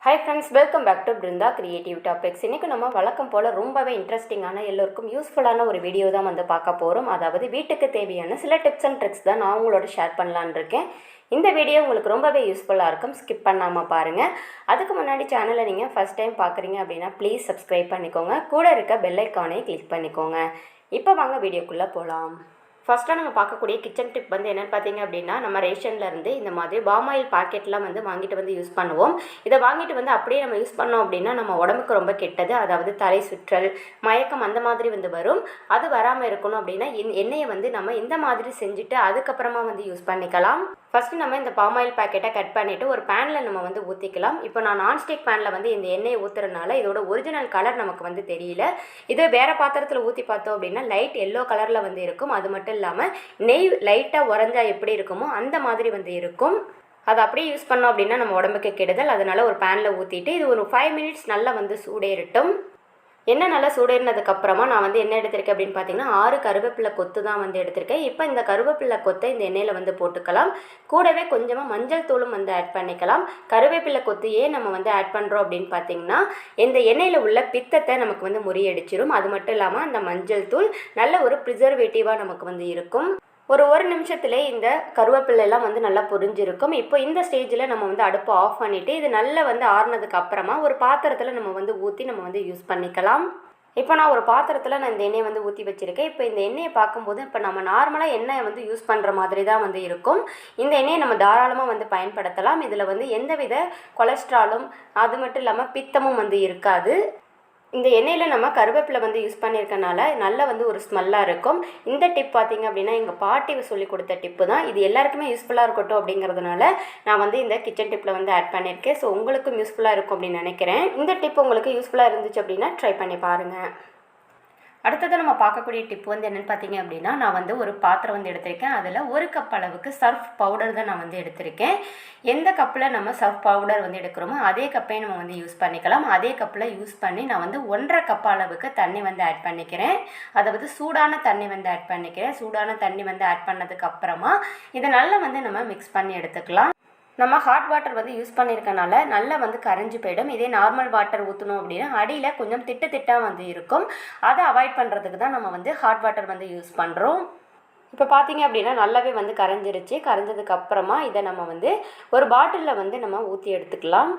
Hi friends, welcome back to Brinda creative topics. இன்றைக்கி நம்ம வழக்கம் போல் ரொம்பவே இன்ட்ரெஸ்டிங்கான எல்லோருக்கும் யூஸ்ஃபுல்லான ஒரு வீடியோ தான் வந்து பார்க்க போகிறோம். அதாவது வீட்டுக்கு தேவையான சில டிப்ஸ் அண்ட் ட்ரிக்ஸ் தான் நான் உங்களோட ஷேர் பண்ணலான்னு இருக்கேன். இந்த வீடியோ உங்களுக்கு ரொம்பவே யூஸ்ஃபுல்லாக இருக்கும், ஸ்கிப் பண்ணாமல் பாருங்கள். அதுக்கு முன்னாடி சேனலை நீங்கள் ஃபஸ்ட் டைம் பார்க்குறீங்க அப்படின்னா ப்ளீஸ் சப்ஸ்கிரைப் பண்ணிக்கோங்க. கூட இருக்க பெல் ஐக்கானை கிளிக் பண்ணிக்கோங்க. இப்போ வாங்க வீடியோக்குள்ளே போகலாம். ஃபஸ்ட்டாக நம்ம பார்க்கக்கூடிய கிச்சன் டிப் வந்து என்னென்னு பார்த்தீங்க அப்படின்னா, நம்ம ரேஷன்லேருந்து இந்த மாதிரி பாமாயில் பாக்கெட்லாம் வந்து வாங்கிட்டு வந்து யூஸ் பண்ணுவோம். இதை வாங்கிட்டு வந்து அப்படியே நம்ம யூஸ் பண்ணோம் அப்படின்னா நம்ம உடம்புக்கு ரொம்ப கெட்டது. அதாவது தலை சுற்றல், மயக்கம் அந்த மாதிரி வந்து வரும். அது வராமல் இருக்கணும் அப்படின்னா எண்ணெயை வந்து நம்ம இந்த மாதிரி செஞ்சுட்டு அதுக்கப்புறமா வந்து யூஸ் பண்ணிக்கலாம். ஃபஸ்ட்டு நம்ம இந்த பாமாயில் பாக்கெட்டை கட் பண்ணிவிட்டு ஒரு பேனில் நம்ம வந்து ஊற்றிக்கலாம். இப்போ நான் நான்ஸ்டிக் பேனில் வந்து இந்த எண்ணெயை ஊற்றுறதுனால இதோட ஒரிஜினல் கலர் நமக்கு வந்து தெரியல. இதே வேறு பாத்திரத்தில் ஊற்றி பார்த்தோம் அப்படின்னா லைட் எல்லோ கலரில் வந்து இருக்கும். அது மட்டும் இல்லாமல் நெய் லைட்டாக உறைஞ்சா எப்படி இருக்குமோ அந்த மாதிரி வந்து இருக்கும். அதை அப்படியே யூஸ் பண்ணோம் அப்படின்னா நம்ம உடம்புக்கு கெடுதல். அதனால் ஒரு பேனில் ஊற்றிட்டு இது ஒரு 5 மினிட்ஸ் நல்லா வந்து சூடேறட்டும். எண்ணெய் நல்லா சூடேறினதுக்கப்புறமா நான் வந்து என்ன எடுத்திருக்கேன் அப்படின்னு பார்த்தீங்கன்னா 6 கருவேப்பிலை கொத்து தான் வந்து எடுத்திருக்கேன். இப்போ இந்த கருவேப்பிலை கொத்தை இந்த எண்ணெயில் வந்து போட்டுக்கலாம். கூடவே கொஞ்சமாக மஞ்சள் தூளும் வந்து ஆட் பண்ணிக்கலாம். கருவேப்பிலை கொத்து ஏன் நம்ம வந்து ஆட் பண்ணுறோம் அப்படின்னு பார்த்தீங்கன்னா, இந்த எண்ணெயில் உள்ள பித்தத்தை நமக்கு வந்து முறியடிச்சிடும். அது மட்டும் இல்லாமல் அந்த மஞ்சள் தூள் நல்ல ஒரு ப்ரிசர்வேட்டிவாக நமக்கு வந்து இருக்கும். ஒரு நிமிஷத்துலேயே இந்த கருவேப்பிலெல்லாம் வந்து நல்லா பொரிஞ்சிருக்கும். இப்போ இந்த ஸ்டேஜில் நம்ம வந்து அடுப்பு ஆஃப் பண்ணிவிட்டு இது நல்லா வந்து ஆறுனதுக்கு அப்புறமா ஒரு பாத்திரத்தில் நம்ம வந்து ஊற்றி நம்ம வந்து யூஸ் பண்ணிக்கலாம். இப்போ நான் ஒரு பாத்திரத்தில் இந்த எண்ணெயை வந்து ஊற்றி வச்சுருக்கேன். இப்போ இந்த எண்ணெயை பார்க்கும்போது இப்போ நம்ம நார்மலாக எண்ணெயை வந்து யூஸ் பண்ணுற மாதிரி தான் வந்து இருக்கும். இந்த எண்ணெயை நம்ம தாராளமாக வந்து பயன்படுத்தலாம். இதில் வந்து எந்தவித கொலஸ்ட்ராலும் அது மட்டும் இல்லாமல் பித்தமும் வந்து இருக்காது. இந்த எண்ணெயில் நம்ம கருவேப்பிலை வந்து யூஸ் பண்ணியிருக்கனால நல்லா வந்து ஒரு ஸ்மெல்லாக இருக்கும். இந்த டிப் பார்த்திங்க அப்படின்னா எங்கள் பாட்டி சொல்லி கொடுத்த டிப்பு தான். இது எல்லாருக்குமே யூஸ்ஃபுல்லாக இருக்கட்டும் அப்படிங்கிறதுனால நான் வந்து இந்த கிச்சன் டிப்பில் வந்து ஆட் பண்ணியிருக்கேன். ஸோ உங்களுக்கும் யூஸ்ஃபுல்லாக இருக்கும் அப்படின்னு நினைக்கிறேன். இந்த டிப் உங்களுக்கு யூஸ்ஃபுல்லாக இருந்துச்சு அப்படின்னா ட்ரை பண்ணி பாருங்கள். அடுத்தது நம்ம பார்க்கக்கூடிய டிப் வந்து என்னென்னு பார்த்தீங்க அப்படின்னா, நான் வந்து ஒரு பாத்திரம் வந்து எடுத்திருக்கேன். அதில் 1 கப் அளவுக்கு சர்ஃப் பவுடர் தான் நான் வந்து எடுத்திருக்கேன். எந்த கப்பில் நம்ம சர்ஃப் பவுடர் வந்து எடுக்கிறோமோ அதே கப்பையும் நம்ம வந்து யூஸ் பண்ணிக்கலாம். அதே கப்பில் யூஸ் பண்ணி நான் வந்து 1.5 கப் அளவுக்கு தண்ணி வந்து ஆட் பண்ணிக்கிறேன். அதாவது சூடான தண்ணி வந்து ஆட் பண்ணிக்கிறேன். சூடான தண்ணி வந்து ஆட் பண்ணதுக்கு அப்புறமா இதை நல்லா வந்து நம்ம மிக்ஸ் பண்ணி எடுத்துக்கலாம். நம்ம ஹாட் வாட்டர் வந்து யூஸ் பண்ணியிருக்கனால நல்லா வந்து கரைஞ்சி போயிடும். இதே நார்மல் வாட்டர் ஊற்றணும் அப்படின்னா அடியில் கொஞ்சம் திட்டாக வந்து இருக்கும். அதை அவாய்ட் பண்ணுறதுக்கு தான் நம்ம வந்து ஹாட் வாட்டர் வந்து யூஸ் பண்ணுறோம். இப்போ பார்த்தீங்க அப்படின்னா நல்லாவே வந்து கரைஞ்சிருச்சு. கரைஞ்சதுக்கு அப்புறமா இதை நம்ம வந்து ஒரு பாட்டிலில் வந்து நம்ம ஊற்றி எடுத்துக்கலாம்.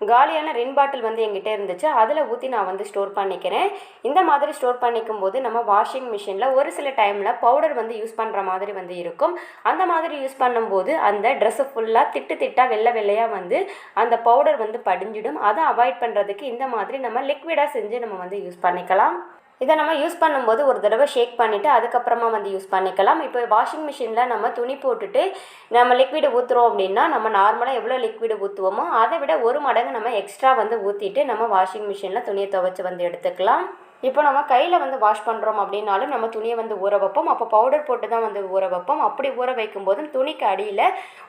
காலியான 2 பாட்டில் வந்து எங்கிட்ட இருந்துச்சு. அதில் ஊற்றி நான் வந்து ஸ்டோர் பண்ணிக்கிறேன். இந்த மாதிரி ஸ்டோர் பண்ணிக்கும் போது நம்ம வாஷிங் மிஷினில் ஒரு சில டைமில் பவுடர் வந்து யூஸ் பண்ணுற மாதிரி வந்து இருக்கும். அந்த மாதிரி யூஸ் பண்ணும்போது அந்த ட்ரெஸ்ஸு ஃபுல்லாக திட்டாக வெள்ளையாக வந்து அந்த பவுடர் வந்து படிஞ்சிடும். அதை அவாய்ட் பண்ணுறதுக்கு இந்த மாதிரி நம்ம லிக்விடாக செஞ்சு நம்ம வந்து யூஸ் பண்ணிக்கலாம். இதை நம்ம யூஸ் பண்ணும்போது ஒரு தடவை ஷேக் பண்ணிவிட்டு அதுக்கப்புறமா வந்து யூஸ் பண்ணிக்கலாம். இப்போ வாஷிங் மிஷினில் நம்ம துணி போட்டுட்டு நம்ம லிக்விடு ஊற்றுறோம் அப்படின்னா நம்ம நார்மலாக எவ்வளோ லிக்விடு ஊற்றுவோமோ அதை விட 1 மடங்கு நம்ம எக்ஸ்ட்ரா வந்து ஊற்றிட்டு நம்ம வாஷிங் மிஷினில் துணியை துவைச்சி வந்து எடுத்துக்கலாம். இப்போ நம்ம கையில் வந்து வாஷ் பண்ணுறோம் அப்படின்னாலும் நம்ம துணியை வந்து ஊற வைப்போம். அப்போ பவுடர் போட்டு தான் வந்து ஊற வைப்போம். அப்படி ஊற வைக்கும் போதும் துணிக்கு அடியில்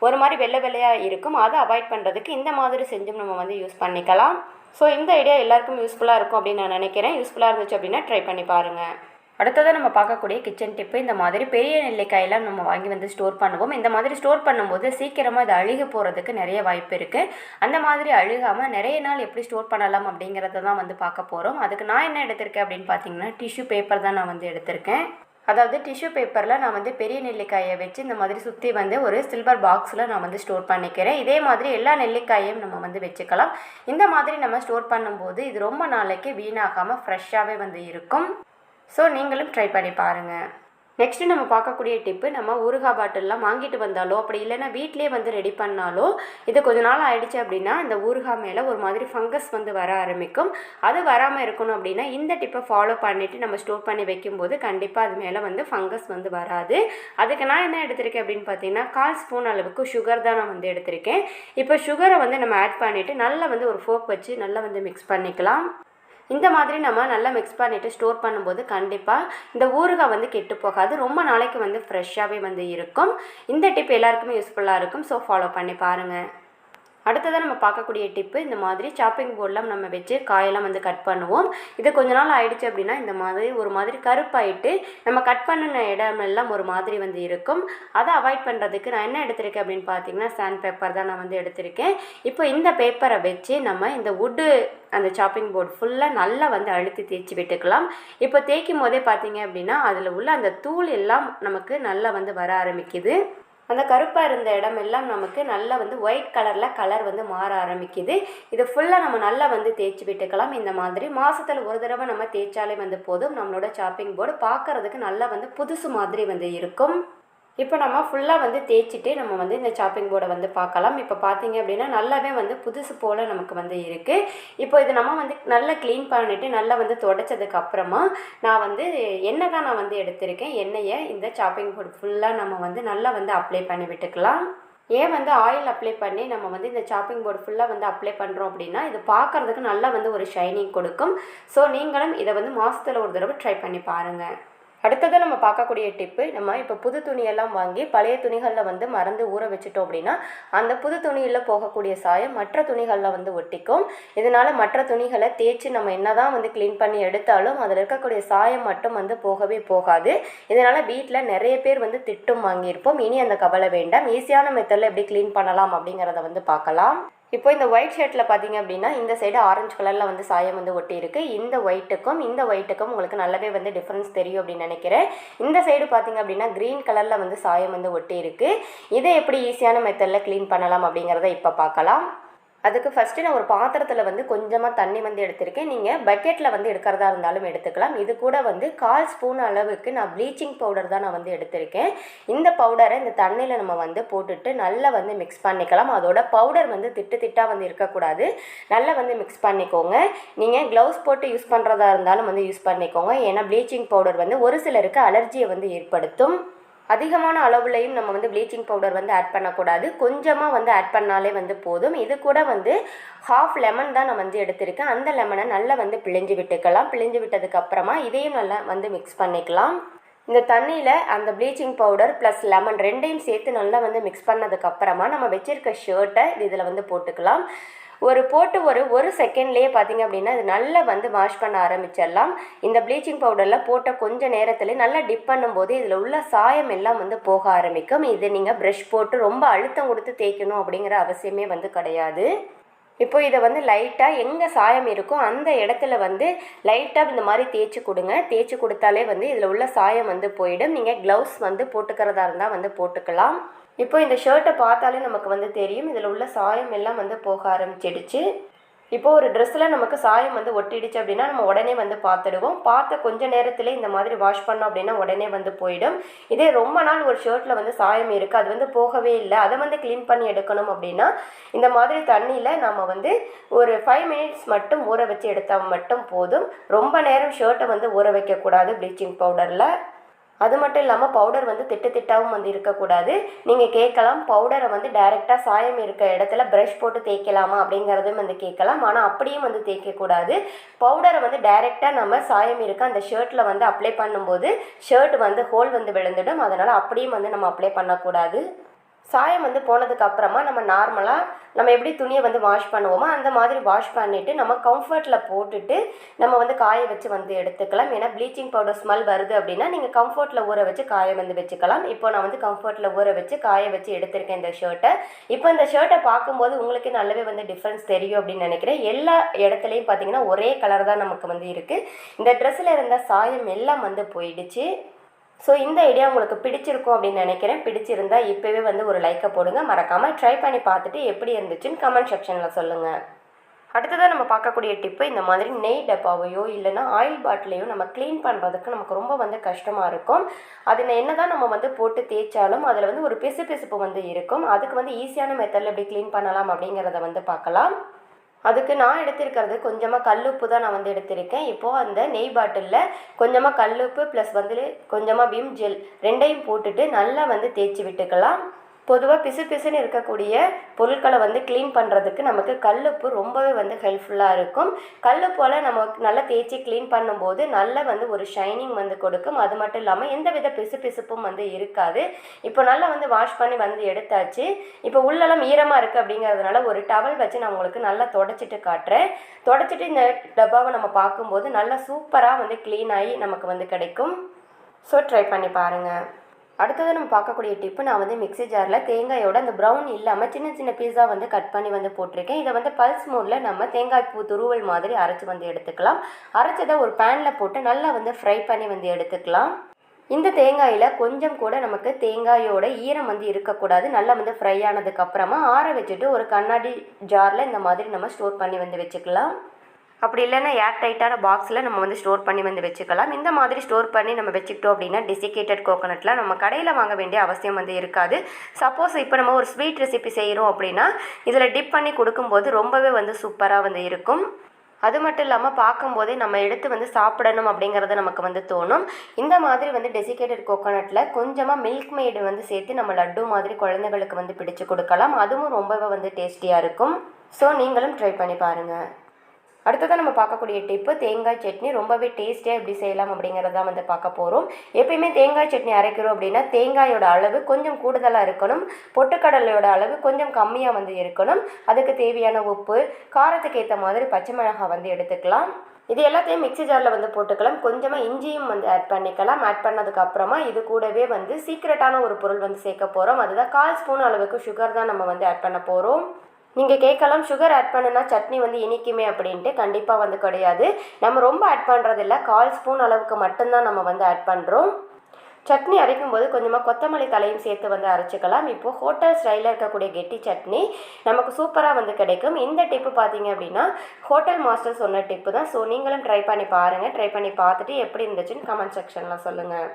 ஒரு மாதிரி வெள்ளையாக இருக்கும். அதை அவாய்ட் பண்ணுறதுக்கு இந்த மாதிரி செஞ்சும் நம்ம வந்து யூஸ் பண்ணிக்கலாம். ஸோ இந்த ஐடியா எல்லாருக்கும் யூஸ்ஃபுல்லாக இருக்கும் அப்படின்னு நான் நினைக்கிறேன். யூஸ்ஃபுல்லாக இருந்துச்சு அப்படின்னா ட்ரை பண்ணி பாருங்கள். அடுத்ததாக நம்ம பார்க்கக்கூடிய கிச்சன் டிப்பு, இந்த மாதிரி பெரிய நெல்லிக்காயெல்லாம் நம்ம வாங்கி வந்து ஸ்டோர் பண்ணுவோம். இந்த மாதிரி ஸ்டோர் பண்ணும்போது சீக்கிரமாக இது அழுகி போகிறதுக்கு நிறைய வாய்ப்பு இருக்குது. அந்த மாதிரி அழுகாமல் நிறைய நாள் எப்படி ஸ்டோர் பண்ணலாம் அப்படிங்கிறத தான் வந்து பார்க்க போகிறோம். அதுக்கு நான் என்ன எடுத்திருக்கேன் அப்படின்னு பார்த்தீங்கன்னா டிஷ்யூ பேப்பர் தான் நான் வந்து எடுத்திருக்கேன். அதாவது டிஷ்யூ பேப்பரில் நான் வந்து பெரிய நெல்லிக்காயை வச்சு இந்த மாதிரி சுற்றி வந்து ஒரு சில்வர் பாக்ஸில் நான் வந்து ஸ்டோர் பண்ணிக்கிறேன். இதே மாதிரி எல்லா நெல்லிக்காயையும் நம்ம வந்து வச்சுக்கலாம். இந்த மாதிரி நம்ம ஸ்டோர் பண்ணும்போது இது ரொம்ப நாளைக்கு வீணாகாமல் ஃப்ரெஷ்ஷாகவே வந்து இருக்கும். ஸோ நீங்களும் ட்ரை பண்ணி பாருங்கள். நெக்ஸ்ட்டு நம்ம பார்க்கக்கூடிய டிப்பு, நம்ம ஊறுகாய் பாட்டில்லாம் வாங்கிட்டு வந்தாலோ அப்படி இல்லைன்னா வீட்டிலே வந்து ரெடி பண்ணாலோ இது கொஞ்ச நாள் ஆகிடுச்சு அப்படின்னா இந்த ஊறுகாய் மேலே ஒரு மாதிரி ஃபங்கஸ் வந்து வர ஆரம்பிக்கும். அது வராமல் இருக்கணும் அப்படின்னா இந்த டிப்பை ஃபாலோ பண்ணிவிட்டு நம்ம ஸ்டோர் பண்ணி வைக்கும்போது கண்டிப்பாக அது மேலே வந்து ஃபங்கஸ் வந்து வராது. அதுக்கு நான் என்ன எடுத்திருக்கேன் அப்படின்னு பார்த்தீங்கன்னா 1/4 ஸ்பூன் அளவுக்கு சுகர் தான் நான் வந்து எடுத்திருக்கேன். இப்போ சுகரை வந்து நம்ம ஆட் பண்ணிவிட்டு நல்லா வந்து ஒரு ஃபோர்க் வச்சு நல்லா வந்து மிக்ஸ் பண்ணிக்கலாம். இந்த மாதிரி நம்ம நல்லா மிக்ஸ் பண்ணிவிட்டு ஸ்டோர் பண்ணும்போது கண்டிப்பாக இந்த ஊறுகாய் வந்து கெட்டு போகாது. ரொம்ப நாளைக்கு வந்து ஃப்ரெஷ்ஷாகவே வந்து இருக்கும். இந்த டிப் எல்லாருக்குமே யூஸ்ஃபுல்லாக இருக்கும். ஸோ ஃபாலோ பண்ணி பாருங்கள். அடுத்ததாக நம்ம பார்க்கக்கூடிய டிப்பு, இந்த மாதிரி சாப்பிங் போர்டெலாம் நம்ம வச்சு காயெல்லாம் வந்து கட் பண்ணுவோம். இது கொஞ்ச நாள் ஆயிடுச்சு அப்படின்னா இந்த மாதிரி ஒரு மாதிரி கருப்பாயிட்டு நம்ம கட் பண்ணின இடமெல்லாம் ஒரு மாதிரி வந்து இருக்கும். அதை அவாய்ட் பண்ணுறதுக்கு நான் என்ன எடுத்திருக்கேன் அப்படின்னு பார்த்தீங்கன்னா சாண்ட் பேப்பர் தான் நான் வந்து எடுத்திருக்கேன். இப்போ இந்த பேப்பரை வச்சு நம்ம இந்த வுட்டு அந்த சாப்பிங் போர்டு ஃபுல்லாக நல்லா வந்து அழுத்தி தேய்ச்சி விட்டுக்கலாம். இப்போ தேய்க்கும் போதே பார்த்தீங்க அப்படின்னா அதில் உள்ள அந்த தூள் எல்லாம் நமக்கு நல்லா வந்து வர ஆரம்பிக்குது. அந்த கருப்பாக இருந்த இடமெல்லாம் நமக்கு நல்லா வந்து ஒயிட் கலர் வந்து மாற ஆரம்பிக்குது. இது ஃபுல்லாக நம்ம நல்லா வந்து தேய்ச்சி விட்டுக்கலாம். இந்த மாதிரி மாதத்தில் ஒரு தடவை நம்ம தேய்ச்சாலே வந்து போதும். நம்மளோட சாப்பிங் போர்டு பார்க்குறதுக்கு நல்லா வந்து புதுசு மாதிரி வந்து இருக்கும். இப்போ நம்ம ஃபுல்லாக வந்து தேய்ச்சிட்டு நம்ம வந்து இந்த சாப்பிங் போர்டை வந்து பார்க்கலாம். இப்போ பார்த்தீங்க அப்படின்னா நல்லாவே வந்து புதுசு போல் நமக்கு வந்து இருக்குது. இப்போ இது நம்ம வந்து நல்லா க்ளீன் பண்ணிவிட்டு நல்லா வந்து துடைச்சதுக்கு அப்புறமா நான் வந்து எண்ணெய் தான் நான் வந்து எடுத்திருக்கேன். எண்ணெயை இந்த சாப்பிங் போர்டு ஃபுல்லாக நம்ம வந்து நல்லா வந்து அப்ளை பண்ணி விட்டுக்கலாம். ஏன் வந்து ஆயில் அப்ளை பண்ணி நம்ம வந்து இந்த சாப்பிங் போர்டு ஃபுல்லாக வந்து அப்ளை பண்ணுறோம் அப்படின்னா இது பார்க்குறதுக்கு நல்லா வந்து ஒரு ஷைனிங் கொடுக்கும். ஸோ நீங்களும் இதை வந்து மாதத்தில் ஒரு தடவை ட்ரை பண்ணி பாருங்கள். அடுத்தது நம்ம பார்க்கக்கூடிய டிப்பு, நம்ம இப்போ புது துணியெல்லாம் வாங்கி பழைய துணிகளில் வந்து மறந்து ஊற வச்சுட்டோம் அப்படின்னா அந்த புது துணியில் போகக்கூடிய சாயம் மற்ற துணிகளில் வந்து ஒட்டிக்கும். இதனால் மற்ற துணிகளை தேய்ச்சி நம்ம என்ன தான் வந்து க்ளீன் பண்ணி எடுத்தாலும் அதில் இருக்கக்கூடிய சாயம் மட்டும் வந்து போகவே போகாது. இதனால் வீட்டில் நிறைய பேர் வந்து திட்டும் வாங்கியிருப்போம். இனி அந்த கவலை வேண்டாம். ஈஸியான மெத்தடில் எப்படி க்ளீன் பண்ணலாம் அப்படிங்கிறத வந்து பார்க்கலாம். இப்போ இந்த ஒயிட் ஷர்ட்டில் பார்த்தீங்க அப்படின்னா இந்த சைடு ஆரஞ்சு கலரில் வந்து சாயம் வந்து ஒட்டி இருக்குது. இந்த ஒயிட்டுக்கும் உங்களுக்கு நல்லாவே வந்து டிஃப்ரென்ஸ் தெரியும் அப்படின்னு நினைக்கிறேன். இந்த சைடு பார்த்தீங்க அப்படின்னா க்ரீன் கலரில் வந்து சாயம் வந்து ஒட்டி இருக்குது. இதை எப்படி ஈஸியான மெத்தடில் க்ளீன் பண்ணலாம் அப்படிங்கிறத இப்போ பார்க்கலாம். அதுக்கு ஃபஸ்ட்டு நான் ஒரு பாத்திரத்தில் வந்து கொஞ்சமாக தண்ணி வந்து எடுத்திருக்கேன். நீங்கள் பக்கெட்டில் வந்து எடுக்கிறதா இருந்தாலும் எடுத்துக்கலாம். இது கூட வந்து 1/4 ஸ்பூன் அளவுக்கு நான் ப்ளீச்சிங் பவுடர் தான் நான் வந்து எடுத்திருக்கேன். இந்த பவுடரை இந்த தண்ணியில் நம்ம வந்து போட்டுட்டு நல்லா வந்து மிக்ஸ் பண்ணிக்கலாம். அதோட பவுடர் வந்து திட்டாக வந்து இருக்கக்கூடாது. நல்லா வந்து மிக்ஸ் பண்ணிக்கோங்க. நீங்கள் க்ளவுஸ் போட்டு யூஸ் பண்ணுறதா இருந்தாலும் வந்து யூஸ் பண்ணிக்கோங்க. ஏன்னா ப்ளீச்சிங் பவுடர் வந்து ஒரு சிலருக்கு அலர்ஜியை வந்து ஏற்படுத்தும். அதிகமான அளவுலையும் நம்ம வந்து ப்ளீச்சிங் பவுடர் வந்து ஆட் பண்ணக்கூடாது. கொஞ்சமாக வந்து ஆட் பண்ணாலே வந்து போதும். இது கூட வந்து 1/2 லெமன் தான் நான் வந்து எடுத்திருக்கேன். அந்த லெமனை நல்லா வந்து பிழிஞ்சு விட்டுக்கலாம். பிழிஞ்சு விட்டதுக்கப்புறமா இதையும் நல்லா வந்து மிக்ஸ் பண்ணிக்கலாம். இந்த தண்ணியில் அந்த ப்ளீச்சிங் பவுடர் ப்ளஸ் லெமன் ரெண்டையும் சேர்த்து நல்லா வந்து மிக்ஸ் பண்ணதுக்கப்புறமா நம்ம வச்சுருக்க ஷர்ட்டை இதில் வந்து போட்டுக்கலாம். ஒரு செகண்ட்லேயே பார்த்திங்க அப்படின்னா இது நல்லா வந்து வாஷ் பண்ண ஆரம்பிச்சிடலாம். இந்த ப்ளீச்சிங் பவுடரில் போட்ட கொஞ்சம் நேரத்தில் நல்லா டிப் பண்ணும்போது இதில் உள்ள சாயம் எல்லாம் வந்து போக ஆரம்பிக்கும். இது நீங்கள் ப்ரஷ் போட்டு ரொம்ப அழுத்தம் கொடுத்து தேய்க்கணும் அப்படிங்கிற அவசியமே வந்து கிடையாது. இப்போ இதை வந்து லைட்டாக எங்கே சாயம் இருக்கோ அந்த இடத்துல வந்து லைட்டாக இந்த மாதிரி தேய்ச்சி கொடுங்க. தேய்ச்சி கொடுத்தாலே வந்து இதில் உள்ள சாயம் வந்து போயிடும். நீங்கள் க்ளவுஸ் வந்து போட்டுக்கிறதா இருந்தால் வந்து போட்டுக்கலாம். இப்போ இந்த ஷர்ட்டை பார்த்தாலே நமக்கு வந்து தெரியும் இதில் உள்ள சாயம் எல்லாம் வந்து போக ஆரம்பிச்சிடுச்சு. இப்போது ஒரு ட்ரெஸ்ஸில் நமக்கு சாயம் வந்து ஒட்டிடுச்சு அப்படின்னா நம்ம உடனே வந்து பார்த்துடுவோம். பார்த்த கொஞ்ச நேரத்தில் இந்த மாதிரி வாஷ் பண்ணோம் அப்படின்னா உடனே வந்து போயிடும். இதே ரொம்ப நாள் ஒரு ஷர்ட்டில் வந்து சாயம் இருக்குது, அது வந்து போகவே இல்லை, அதை வந்து க்ளீன் பண்ணி எடுக்கணும் அப்படின்னா இந்த மாதிரி தண்ணியில் நம்ம வந்து ஒரு 5 மினிட்ஸ் மட்டும் ஊற வச்சு எடுத்தால் மட்டும் போதும். ரொம்ப நேரம் ஷர்ட்டை வந்து ஊற வைக்கக்கூடாது ப்ளீச்சிங் பவுடரில். அது மட்டும் இல்லாமல் பவுடர் வந்து திட்டாகவும் வந்து இருக்கக்கூடாது. நீங்கள் கேட்கலாம் பவுடரை வந்து டைரெக்டாக சாயம் இருக்க இடத்துல ப்ரஷ் போட்டு தேய்க்கலாமா அப்படிங்கிறதும் வந்து கேட்கலாம். ஆனால் அப்படியும் வந்து தேய்க்கக்கூடாது. பவுடரை வந்து டைரெக்டாக நம்ம சாயம் இருக்க அந்த ஷர்ட்டில் வந்து அப்ளை பண்ணும்போது ஷர்ட் வந்து ஹோல் வந்து விழுந்துடும். அதனால் அப்படியும் வந்து நம்ம அப்ளை பண்ணக்கூடாது. சாயம் வந்து போனதுக்கு அப்புறமா நம்ம நார்மலாக நம்ம எப்படி துணியை வந்து வாஷ் பண்ணுவோமோ அந்த மாதிரி வாஷ் பண்ணிவிட்டு நம்ம கம்ஃபர்ட்டில் போட்டுட்டு நம்ம வந்து காய வச்சு வந்து எடுத்துக்கலாம். ஏன்னா ப்ளீச்சிங் பவுடர் ஸ்மெல் வருது அப்படின்னா நீங்கள் கம்ஃபர்ட்டில் ஊற வச்சு காய வந்து வச்சுக்கலாம். இப்போ நான் வந்து கம்ஃபர்ட்டில் ஊற வச்சு காய வச்சு எடுத்திருக்கேன் இந்த ஷர்ட்டை. இப்போ இந்த ஷர்ட்டை பார்க்கும்போது உங்களுக்கு நல்லாவே வந்து டிஃப்ரென்ஸ் தெரியும் அப்படின்னு நினைக்கிறேன். எல்லா இடத்துலையும் பார்த்தீங்கன்னா ஒரே கலர் தான் நமக்கு வந்து இருக்குது. இந்த ட்ரெஸ்ஸில் இருந்த சாயம் எல்லாம் வந்து போயிடுச்சு. ஸோ இந்த ஐடியா உங்களுக்கு பிடிச்சிருக்கும் அப்படின்னு நினைக்கிறேன். பிடிச்சிருந்தா இப்போவே வந்து ஒரு லைக்கை போடுங்க. மறக்காமல் ட்ரை பண்ணி பார்த்துட்டு எப்படி இருந்துச்சுன்னு கமெண்ட் செக்ஷனில் சொல்லுங்கள். அடுத்ததாக நம்ம பார்க்கக்கூடிய டிப்பு, இந்த மாதிரி நெய் டப்பாவையோ இல்லைனா ஆயில் பாட்டிலையோ நம்ம க்ளீன் பண்ணுறதுக்கு நமக்கு ரொம்ப வந்து கஷ்டமாக இருக்கும். அதில் என்ன தான் நம்ம வந்து போட்டு தேய்ச்சாலும் அதில் வந்து ஒரு பிசுப்பு வந்து இருக்கும். அதுக்கு வந்து ஈஸியான மெத்தடில் எப்படி க்ளீன் பண்ணலாம் அப்படிங்கிறத வந்து பார்க்கலாம். அதுக்கு நான் எடுத்திருக்கிறது கொஞ்சமாக கல்லுப்பு தான் நான் வந்து எடுத்திருக்கேன். இப்போது அந்த நெய் பாட்டிலில் கொஞ்சமாக கல்லுப்பு ப்ளஸ் வந்து கொஞ்சமாக விம் ஜெல் ரெண்டையும் போட்டுட்டு நல்லா வந்து தேய்ச்சி விட்டுக்கலாம். பொதுவாக பிசுன்னு இருக்கக்கூடிய பொருட்களை வந்து க்ளீன் பண்ணுறதுக்கு நமக்கு கல்லுப்பு ரொம்பவே வந்து ஹெல்ப்ஃபுல்லாக இருக்கும். கல்லுப்போல் நம்ம நல்லா தேய்ச்சி க்ளீன் பண்ணும்போது நல்ல வந்து ஒரு ஷைனிங் வந்து கொடுக்கும். அது மட்டும் இல்லாமல் எந்த வித பிசுப்பும் வந்து இருக்காது. இப்போ நல்லா வந்து வாஷ் பண்ணி வந்து எடுத்தாச்சு. இப்போ உள்ளெல்லாம் ஈரமாக இருக்குது அப்படிங்கிறதுனால ஒரு டவல் வச்சு நான் உங்களுக்கு நல்லா தொடச்சிட்டு காட்டுறேன். தொடச்சிட்டு இந்த டப்பாவை நம்ம பார்க்கும்போது நல்லா சூப்பராக வந்து க்ளீன் ஆகி நமக்கு வந்து கிடைக்கும். ஸோ ட்ரை பண்ணி பாருங்கள். அடுத்தது நம்ம பார்க்கக்கூடிய டிப்பு, நான் வந்து மிக்ஸி ஜாரில் தேங்காயோட அந்த ப்ரௌன் இல்லாமல் சின்ன பீஸாக வந்து கட் பண்ணி வந்து போட்டிருக்கேன். இதை வந்து பல்ஸ் மோடில் நம்ம தேங்காய் பூ துருவல் மாதிரி அரைச்சி வந்து எடுத்துக்கலாம். அரைச்சதை ஒரு பேனில் போட்டு நல்லா வந்து ஃப்ரை பண்ணி வந்து எடுத்துக்கலாம். இந்த தேங்காயில் கொஞ்சம் கூட நமக்கு தேங்காயோட ஈரம் வந்து இருக்கக்கூடாது. நல்லா வந்து ஃப்ரை ஆனதுக்கப்புறமா ஆற வச்சுட்டு ஒரு கண்ணாடி ஜாரில் இந்த மாதிரி நம்ம ஸ்டோர் பண்ணி வந்து வச்சுக்கலாம். அப்படி இல்லைன்னா ஏர் டைட்டான பாக்ஸில் நம்ம வந்து ஸ்டோர் பண்ணி வந்து வச்சுக்கலாம். இந்த மாதிரி ஸ்டோர் பண்ணி நம்ம வச்சுக்கிட்டோம் அப்படின்னா டெசிகேட்டட் கோகோனட்டில் நம்ம கடையில் வாங்க வேண்டிய அவசியம் வந்து இருக்காது. சப்போஸ் இப்போ நம்ம ஒரு ஸ்வீட் ரெசிபி செய்கிறோம் அப்படின்னா இதில் டிப் பண்ணி கொடுக்கும்போது ரொம்பவே வந்து சூப்பராக வந்து இருக்கும். அது மட்டும் இல்லாமல் பார்க்கும்போதே நம்ம எடுத்து வந்து சாப்பிடணும் அப்படிங்கிறது நமக்கு வந்து தோணும். இந்த மாதிரி வந்து டெசிகேட்டட் கோகோனட்டில் கொஞ்சமாக மில்க் மேடு வந்து சேர்த்து நம்ம லட்டு மாதிரி குழந்தைகளுக்கு வந்து பிடிச்சு கொடுக்கலாம். அதுவும் ரொம்பவே வந்து டேஸ்டியாக இருக்கும். ஸோ நீங்களும் ட்ரை பண்ணி பாருங்கள். அடுத்ததான் நம்ம பார்க்கக்கூடிய டிப்பு, தேங்காய் சட்னி ரொம்பவே டேஸ்டியாக எப்படி செய்யலாம் அப்படிங்கிறதான் வந்து பார்க்க போகிறோம். எப்பயுமே தேங்காய் சட்னி அரைக்கிறோம் அப்படின்னா தேங்காயோட அளவு கொஞ்சம் கூடுதலாக இருக்கணும். பொட்டுக்கடலையோட அளவு கொஞ்சம் கம்மியாக வந்து இருக்கணும். அதுக்கு தேவையான உப்பு, காரத்துக்கு ஏற்ற மாதிரி பச்சை மிளகாய் வந்து எடுத்துக்கலாம். இது எல்லாத்தையும் மிக்ஸி ஜாரில் வந்து போட்டுக்கலாம். கொஞ்சமாக இஞ்சியும் வந்து ஆட் பண்ணிக்கலாம். ஆட் பண்ணதுக்கப்புறமா இது கூடவே வந்து சீக்ரெட்டான ஒரு பொருள் வந்து சேர்க்க போகிறோம். அதுதான் 1/4 ஸ்பூன் அளவுக்கு சுகர் தான் நம்ம வந்து ஆட் பண்ண போகிறோம். நீங்கள் கேட்கலாம், சுகர் ஆட் பண்ணுனா சட்னி வந்து இனிக்குமே அப்படின்ட்டு. கண்டிப்பாக வந்து கிடையாது. நம்ம ரொம்ப ஆட் பண்ணுறதில்ல, 1/4 ஸ்பூன் அளவுக்கு மட்டும்தான் நம்ம வந்து ஆட் பண்ணுறோம். சட்னி அரைக்கும் போது கொஞ்சமாக கொத்தமல்லி தலையும் சேர்த்து வந்து அரைச்சிக்கலாம். இப்போது ஹோட்டல் ஸ்டைலில் இருக்கக்கூடிய கெட்டி சட்னி நமக்கு சூப்பராக வந்து கிடைக்கும். இந்த டிப்பு பார்த்தீங்க அப்படின்னா ஹோட்டல் மாஸ்டர் சொன்ன டிப்பு தான். ஸோ நீங்களும் ட்ரை பண்ணி பாருங்கள். ட்ரை பண்ணி பார்த்துட்டு எப்படி இருந்துச்சுன்னு கமெண்ட் செக்ஷனில் சொல்லுங்கள்.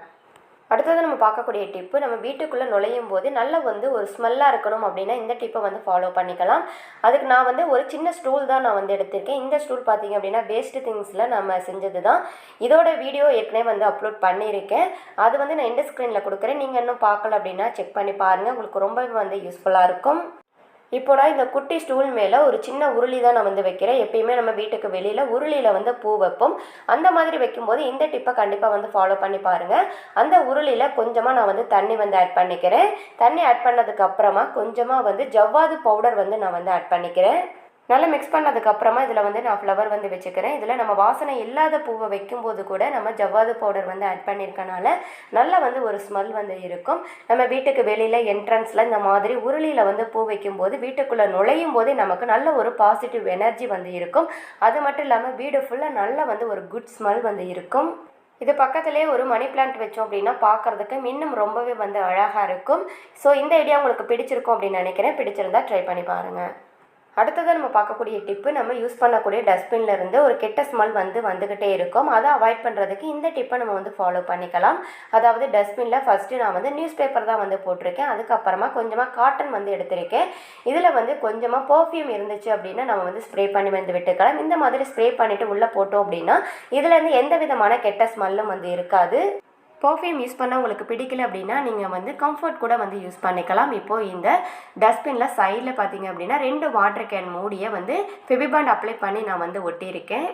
அடுத்தது நம்ம பார்க்கக்கூடிய டிப்பு, நம்ம வீட்டுக்குள்ளே நுழையும் போது நல்லா வந்து ஒரு ஸ்மெல்லாக இருக்கணும் அப்படின்னா இந்த டிப்பை வந்து ஃபாலோ பண்ணிக்கலாம். அதுக்கு நான் வந்து ஒரு சின்ன ஸ்டூல் தான் நான் வந்து எடுத்திருக்கேன். இந்த ஸ்டூல் பார்த்திங்க அப்படின்னா வேஸ்ட்டு திங்ஸில் நம்ம செஞ்சது தான். இதோட வீடியோ ஏற்கனவே வந்து அப்லோட் பண்ணியிருக்கேன். அது வந்து நான் எண்ட் ஸ்க்ரீனில் கொடுக்குறேன். நீங்கள் இன்னும் பார்க்கல அப்படின்னா செக் பண்ணி பாருங்கள். உங்களுக்கு ரொம்பவே வந்து யூஸ்ஃபுல்லாக இருக்கும். இப்போ நான் இந்த குட்டி ஸ்டூல் மேலே ஒரு சின்ன உருளி தான் நான் வந்து வைக்கிறேன். எப்பயுமே நம்ம வீட்டுக்கு வெளியில் உருளியில் வந்து பூ வைப்போம். அந்த மாதிரி வைக்கும்போது இந்த டிப்பை கண்டிப்பாக வந்து ஃபாலோ பண்ணி பாருங்கள். அந்த உருளியில் கொஞ்சமாக நான் வந்து தண்ணி வந்து ஆட் பண்ணிக்கிறேன். தண்ணி ஆட் பண்ணதுக்கு அப்புறமா கொஞ்சமாக வந்து ஜவ்வாது பவுடர் வந்து நான் வந்து ஆட் பண்ணிக்கிறேன். நல்லா மிக்ஸ் பண்ணதுக்கப்புறமா இதில் வந்து நான் ஃப்ளவர் வந்து வச்சுக்கிறேன். இதில் நம்ம வாசனை இல்லாத பூவை வைக்கும்போது கூட நம்ம ஜவ்வாது பவுடர் வந்து ஆட் பண்ணியிருக்கனால நல்லா வந்து ஒரு ஸ்மெல் வந்து இருக்கும். நம்ம வீட்டுக்கு வெளியில் என்ட்ரன்ஸில் இந்த மாதிரி உருளியில் வந்து பூ வைக்கும்போது வீட்டுக்குள்ளே நுழையும் போதே நமக்கு நல்ல ஒரு பாசிட்டிவ் எனர்ஜி வந்து இருக்கும். அது மட்டும் இல்லாமல் வீடு ஃபுல்லாக நல்லா வந்து ஒரு குட் ஸ்மெல் வந்து இருக்கும். இது பக்கத்துலேயே ஒரு மணி பிளான்ட் வச்சோம் அப்படின்னா பார்க்குறதுக்கு இன்னும் ரொம்பவே வந்து அழகாக இருக்கும். ஸோ இந்த ஐடியா உங்களுக்கு பிடிச்சிருக்கும் அப்படின்னு நினைக்கிறேன். பிடிச்சிருந்தா ட்ரை பண்ணி பாருங்கள். அடுத்ததாக நம்ம பார்க்கக்கூடிய டிப்பு, நம்ம யூஸ் பண்ணக்கூடிய டஸ்ட்பின்ல இருந்து ஒரு கெட்ட ஸ்மெல் வந்துக்கிட்டே இருக்கும். அதை அவாய்ட் பண்ணுறதுக்கு இந்த டிப்பை நம்ம வந்து ஃபாலோ பண்ணிக்கலாம். அதாவது டஸ்ட்பினில் ஃபஸ்ட்டு நான் வந்து நியூஸ் பேப்பர் தான் வந்து போட்டிருக்கேன். அதுக்கப்புறமா கொஞ்சமாக காட்டன் வந்து எடுத்திருக்கேன். இதில் வந்து கொஞ்சமாக பர்ஃப்யூம் இருந்துச்சு அப்படின்னா நம்ம வந்து ஸ்ப்ரே பண்ணி வந்து விட்டுக்கலாம். இந்த மாதிரி ஸ்ப்ரே பண்ணிவிட்டு உள்ளே போட்டோம் அப்படின்னா இதுலேருந்து எந்த விதமான கெட்ட ஸ்மெல்லும் வந்து இருக்காது. பர்ஃப்யூம் யூஸ் பண்ண உங்களுக்கு பிடிக்கல அப்படின்னா நீங்கள் வந்து கம்ஃபர்ட் கூட வந்து யூஸ் பண்ணிக்கலாம். இப்போது இந்த டஸ்ட்பினில் சைடில் பார்த்தீங்க அப்படின்னா 2 வாட்டர் கேன் மூடியை வந்து ஃபெவிபாண்ட் அப்ளை பண்ணி நான் வந்து ஒட்டியிருக்கேன்.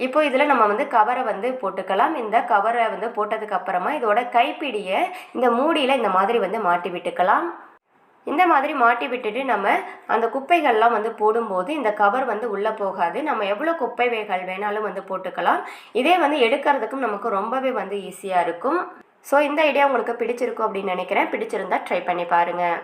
இப்போ இதில் நம்ம வந்து கவரை வந்து போட்டுக்கலாம். இந்த கவரை வந்து போட்டதுக்கப்புறமா இதோட கைப்பிடியை இந்த மூடியில் இந்த மாதிரி வந்து மாட்டி விட்டுக்கலாம். இந்த மாதிரி மாட்டி விட்டுட்டு நம்ம அந்த குப்பைகள்லாம் வந்து போடும்போது இந்த கவர் வந்து உள்ளே போகாது. நம்ம எவ்வளோ குப்பைகள் வேணாலும் வந்து போட்டுக்கலாம். இதே வந்து எடுக்கிறதுக்கும் நமக்கு ரொம்பவே வந்து ஈஸியாக இருக்கும். ஸோ இந்த ஐடியா உங்களுக்கு பிடிச்சிருக்கும் அப்படின்னு நினைக்கிறேன். பிடிச்சிருந்தா ட்ரை பண்ணி பாருங்கள்.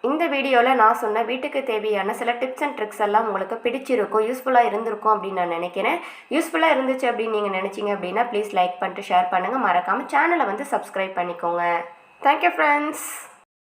இந்த வீடியோவில் நான் சொன்ன வீட்டுக்கு தேவையான சில டிப்ஸ் அண்ட் ட்ரிக்ஸ் எல்லாம் உங்களுக்கு பிடிச்சிருக்கும், யூஸ்ஃபுல்லாக இருந்திருக்கும் அப்படின்னு நான் நினைக்கிறேன். யூஸ்ஃபுல்லாக இருந்துச்சு அப்படின்னு நீங்கள் நினச்சிங்க அப்படின்னா ப்ளீஸ் லைக் பண்ணிட்டு ஷேர் பண்ணுங்கள். மறக்காமல் சேனலை வந்து சப்ஸ்கிரைப் பண்ணிக்கோங்க. Thank you friends.